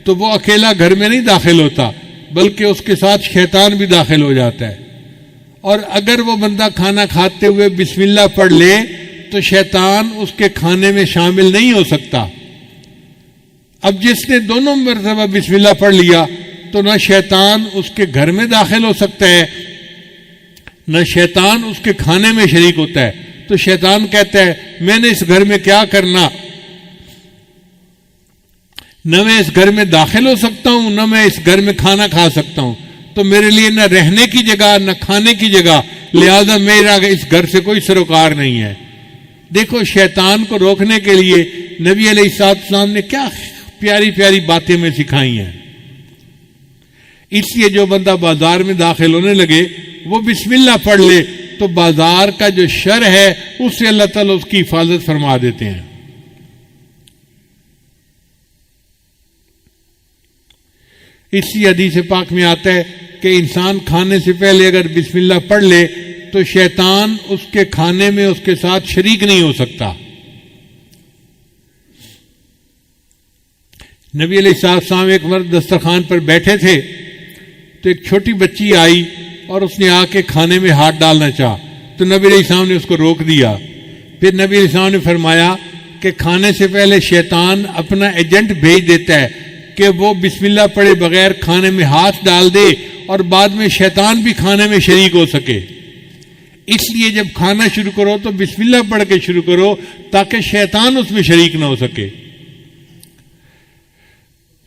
تو وہ اکیلا گھر میں نہیں داخل ہوتا بلکہ اس کے ساتھ شیطان بھی داخل ہو جاتا ہے. اور اگر وہ بندہ کھانا کھاتے ہوئے بسم اللہ پڑھ لے تو شیطان اس کے کھانے میں شامل نہیں ہو سکتا. اب جس نے دونوں مرتبہ بسم اللہ پڑھ لیا تو نہ شیطان اس کے گھر میں داخل ہو سکتا ہے نہ شیطان اس کے کھانے میں شریک ہوتا ہے. تو شیطان کہتا ہے میں نے اس گھر میں کیا کرنا، نہ میں اس گھر میں داخل ہو سکتا ہوں، نہ میں اس گھر میں کھانا کھا سکتا ہوں، تو میرے لیے نہ رہنے کی جگہ نہ کھانے کی جگہ، لہذا میرا اس گھر سے کوئی سروکار نہیں ہے. دیکھو شیطان کو روکنے کے لیے نبی علیہ السلام نے کیا پیاری پیاری باتیں میں سکھائی ہیں. اس لیے جو بندہ بازار میں داخل ہونے لگے وہ بسم اللہ پڑھ لے تو بازار کا جو شر ہے اس سے اللہ تعالیٰ اس کی حفاظت فرما دیتے ہیں. اسی حدیث پاک میں آتا ہے کہ انسان کھانے سے پہلے اگر بسم اللہ پڑھ لے تو شیطان اس کے کھانے میں اس کے ساتھ شریک نہیں ہو سکتا. نبی علیہ السلام ایک مرد دسترخوان پر بیٹھے تھے تو ایک چھوٹی بچی آئی اور اس نے آ کے کھانے میں ہاتھ ڈالنا چاہا تو نبی علیہ السلام نے اس کو روک دیا. پھر نبی علیہ السلام نے فرمایا کہ کھانے سے پہلے شیطان اپنا ایجنٹ بھیج دیتا ہے کہ وہ بسم اللہ پڑھے بغیر کھانے میں ہاتھ ڈال دے اور بعد میں شیطان بھی کھانے میں شریک ہو سکے. اس لیے جب کھانا شروع کرو تو بسم اللہ پڑھ کے شروع کرو تاکہ شیطان اس میں شریک نہ ہو سکے.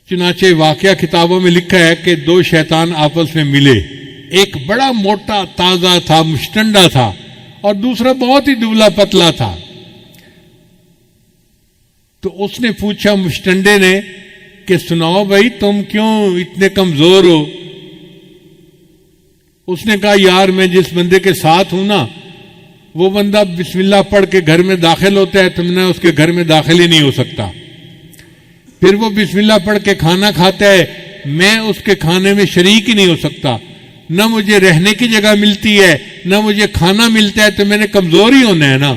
چنانچہ واقعہ کتابوں میں لکھا ہے کہ دو شیطان آپس میں ملے، ایک بڑا موٹا تازہ تھا مشٹنڈا تھا اور دوسرا بہت ہی دبلا پتلا تھا. تو اس نے پوچھا مشٹنڈے نے کہ سناؤ بھائی تم کیوں اتنے کمزور ہو؟ اس نے کہا یار میں جس بندے کے ساتھ ہوں نا وہ بندہ بسم اللہ پڑھ کے گھر میں داخل ہوتا ہے تو میں اس کے گھر میں داخل ہی نہیں ہو سکتا. پھر وہ بسم اللہ پڑھ کے کھانا کھاتا ہے، میں اس کے کھانے میں شریک ہی نہیں ہو سکتا، نہ مجھے رہنے کی جگہ ملتی ہے نہ مجھے کھانا ملتا ہے، تو میں نے کمزور ہی ہونا ہے نا.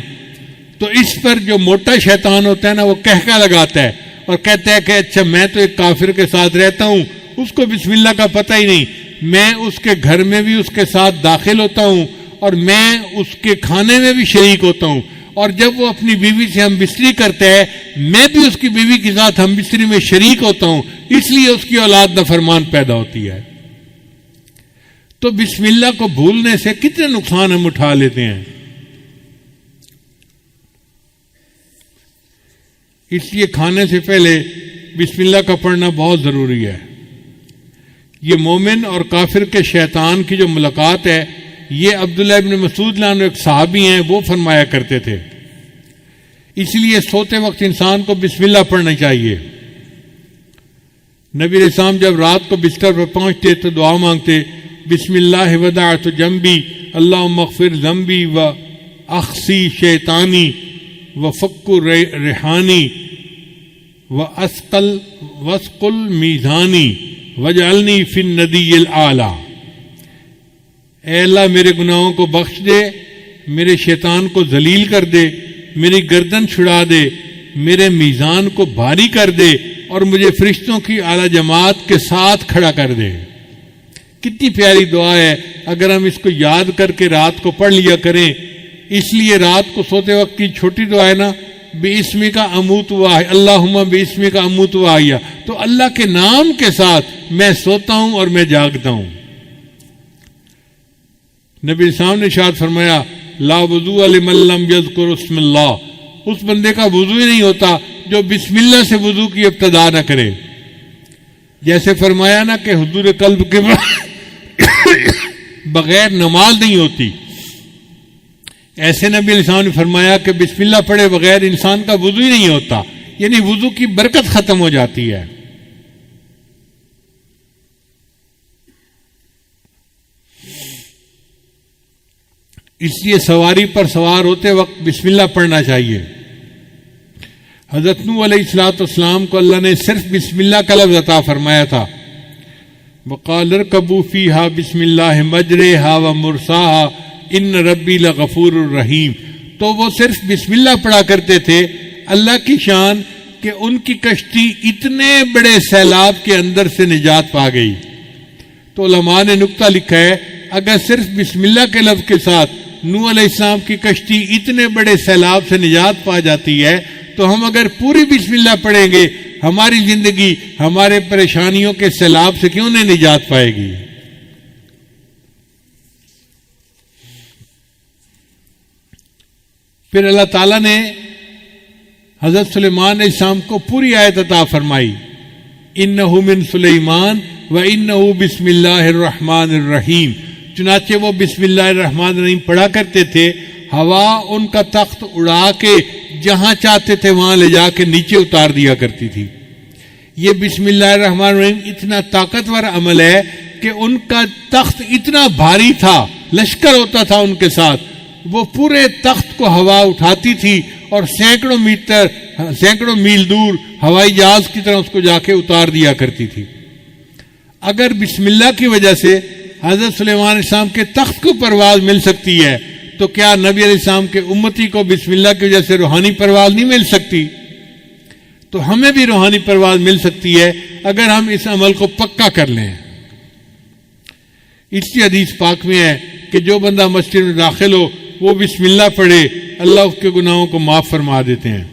تو اس پر جو موٹا شیطان ہوتا ہے نا وہ کہکا لگاتا ہے اور کہتا ہے کہ اچھا میں تو ایک کافر کے ساتھ رہتا ہوں، اس کو بسم اللہ کا پتہ ہی نہیں، میں اس کے گھر میں بھی اس کے ساتھ داخل ہوتا ہوں اور میں اس کے کھانے میں بھی شریک ہوتا ہوں، اور جب وہ اپنی بیوی سے ہم بستری کرتا ہے میں بھی اس کی بیوی کے ساتھ ہم بستری میں شریک ہوتا ہوں، اس لیے اس کی اولاد نافرمان پیدا ہوتی ہے. تو بسم اللہ کو بھولنے سے کتنے نقصان ہم اٹھا لیتے ہیں. اس لیے کھانے سے پہلے بسم اللہ کا پڑھنا بہت ضروری ہے. یہ مومن اور کافر کے شیطان کی جو ملاقات ہے یہ عبداللہ ابن مسعود عنہ ایک صحابی ہیں وہ فرمایا کرتے تھے. اس لیے سوتے وقت انسان کو بسم اللہ پڑھنا چاہیے. نبی علیہ السلام جب رات کو بستر پر پہنچتے تو دعا مانگتے بسم اللہ ودعت جنبی اللہم اغفر ذنبی و اخسی شیطانی و فک ریحانی و اسقل میزانی وجعلنی فی الندی الاعلی. اے اللہ میرے گناہوں کو بخش دے، میرے شیطان کو ذلیل کر دے، میری گردن چھڑا دے، میرے میزان کو بھاری کر دے اور مجھے فرشتوں کی اعلیٰ جماعت کے ساتھ کھڑا کر دے. کتنی پیاری دعا ہے، اگر ہم اس کو یاد کر کے رات کو پڑھ لیا کریں. اس لیے رات کو سوتے وقت کی چھوٹی دعا ہے نا بِاسْمِکَ اموت وَاحْیَا، اللہم بِاسْمِکَ اموت وَاحْیَا، تو اللہ کے نام کے ساتھ میں سوتا ہوں اور میں جاگتا ہوں. نبی السلام نے ارشاد فرمایا لا وضوء لمن لم یذکر اسم اللہ، اس بندے کا وضو ہی نہیں ہوتا جو بسم اللہ سے وضو کی ابتدا نہ کرے. جیسے فرمایا نا کہ حضور قلب کے بغیر نماز نہیں ہوتی، ایسے نبی علیہ السلام نے فرمایا کہ بسم اللہ پڑھے بغیر انسان کا وضو ہی نہیں ہوتا، یعنی وضو کی برکت ختم ہو جاتی ہے. اس لیے سواری پر سوار ہوتے وقت بسم اللہ پڑھنا چاہیے. حضرت نوح علیہ السلام کو اللہ نے صرف بسم اللہ کا لفظ عطا فرمایا تھا. وقال ارکبوا فیہا بسم اللہ مجریہا ومرساہا ان ربی لغفور الرحیم. تو وہ صرف بسم اللہ پڑھا کرتے تھے. اللہ کی شان کہ ان کی کشتی اتنے بڑے سیلاب کے اندر سے نجات پا گئی. تو علماء نے نکتہ لکھا ہے اگر صرف بسم اللہ کے لفظ کے ساتھ نوح علیہ السلام کی کشتی اتنے بڑے سیلاب سے نجات پا جاتی ہے تو ہم اگر پوری بسم اللہ پڑھیں گے ہماری زندگی ہمارے پریشانیوں کے سیلاب سے کیوں نہیں نجات پائے گی. پھر اللہ تعالیٰ نے حضرت سلیمان علیہ السلام کو پوری آیت عطا فرمائی، انہ من سلیمان و انہ بسم اللہ الرحمن الرحیم. چنانچہ وہ بسم اللہ الرحمن الرحیم پڑھا کرتے تھے. ہوا ان کا تخت اڑا کے جہاں چاہتے تھے وہاں لے جا کے نیچے اتار دیا کرتی تھی. یہ بسم اللہ الرحمن الرحیم اتنا طاقتور عمل ہے کہ ان کا تخت اتنا بھاری تھا، لشکر ہوتا تھا ان کے ساتھ، وہ پورے تخت کو ہوا اٹھاتی تھی اور سینکڑوں میل دور ہوائی جہاز کی طرح اس کو جا کے اتار دیا کرتی تھی. اگر بسم اللہ کی وجہ سے حضرت سلیمان علیہ السلام کے تخت کو پرواز مل سکتی ہے تو کیا نبی علیہ السلام کے امتی کو بسم اللہ کی وجہ سے روحانی پرواز نہیں مل سکتی؟ تو ہمیں بھی روحانی پرواز مل سکتی ہے اگر ہم اس عمل کو پکا کر لیں. اسی حدیث پاک میں ہے کہ جو بندہ مسجد میں داخل ہو وہ بسم اللہ پڑھے، اللہ اس کے گناہوں کو معاف فرما دیتے ہیں.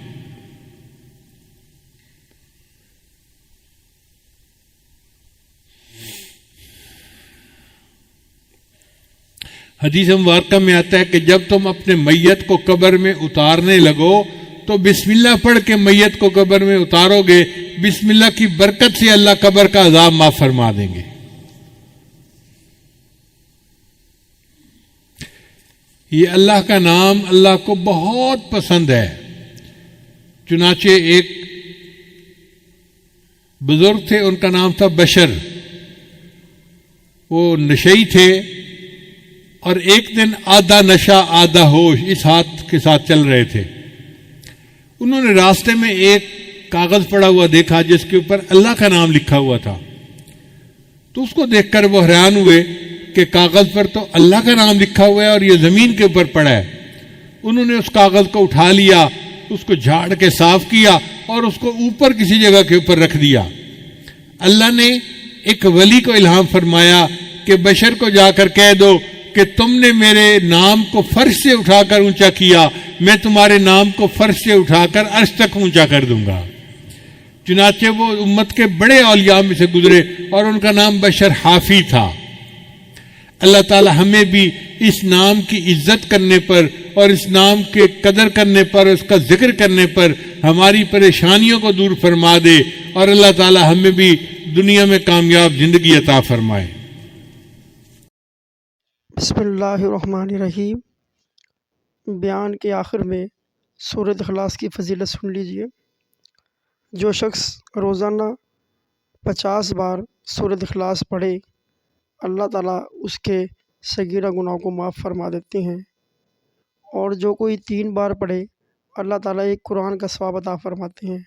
حدیث مبارکہ میں آتا ہے کہ جب تم اپنے میت کو قبر میں اتارنے لگو تو بسم اللہ پڑھ کے میت کو قبر میں اتارو گے، بسم اللہ کی برکت سے اللہ قبر کا عذاب معاف فرما دیں گے. یہ اللہ کا نام اللہ کو بہت پسند ہے. چنانچہ ایک بزرگ تھے، ان کا نام تھا بشر. وہ نشئی تھے اور ایک دن آدھا نشہ آدھا ہوش اس ہاتھ کے ساتھ چل رہے تھے. انہوں نے راستے میں ایک کاغذ پڑا ہوا دیکھا جس کے اوپر اللہ کا نام لکھا ہوا تھا. تو اس کو دیکھ کر وہ حیران ہوئے کہ کاغذ پر تو اللہ کا نام لکھا ہوا ہے اور یہ زمین کے اوپر پڑا ہے. انہوں نے اس کاغذ کو اٹھا لیا، اس کو جھاڑ کے صاف کیا اور اس کو اوپر کسی جگہ کے اوپر رکھ دیا. اللہ نے ایک ولی کو الہام فرمایا کہ بشر کو جا کر کہہ دو کہ تم نے میرے نام کو فرش سے اٹھا کر اونچا کیا، میں تمہارے نام کو فرش سے اٹھا کر عرش تک اونچا کر دوں گا. چنانچہ وہ امت کے بڑے اولیاء میں سے گزرے اور ان کا نام بشر حافی تھا. اللہ تعالی ہمیں بھی اس نام کی عزت کرنے پر اور اس نام کے قدر کرنے پر، اس کا ذکر کرنے پر ہماری پریشانیوں کو دور فرما دے اور اللہ تعالی ہمیں بھی دنیا میں کامیاب زندگی عطا فرمائے. بسم اللہ الرحمن الرحیم. بیان کے آخر میں سورۃ اخلاص کی فضیلت سن لیجئے. جو شخص روزانہ 50 بار سورۃ اخلاص پڑھے اللہ تعالیٰ اس کے صغیرہ گناہوں کو معاف فرما دیتے ہیں، اور جو کوئی 3 بار پڑھے اللہ تعالیٰ ایک قرآن کا ثواب عطا فرماتے ہیں.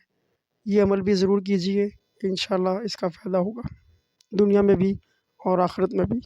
یہ عمل بھی ضرور کیجیے، انشاءاللہ اس کا فائدہ ہوگا دنیا میں بھی اور آخرت میں بھی.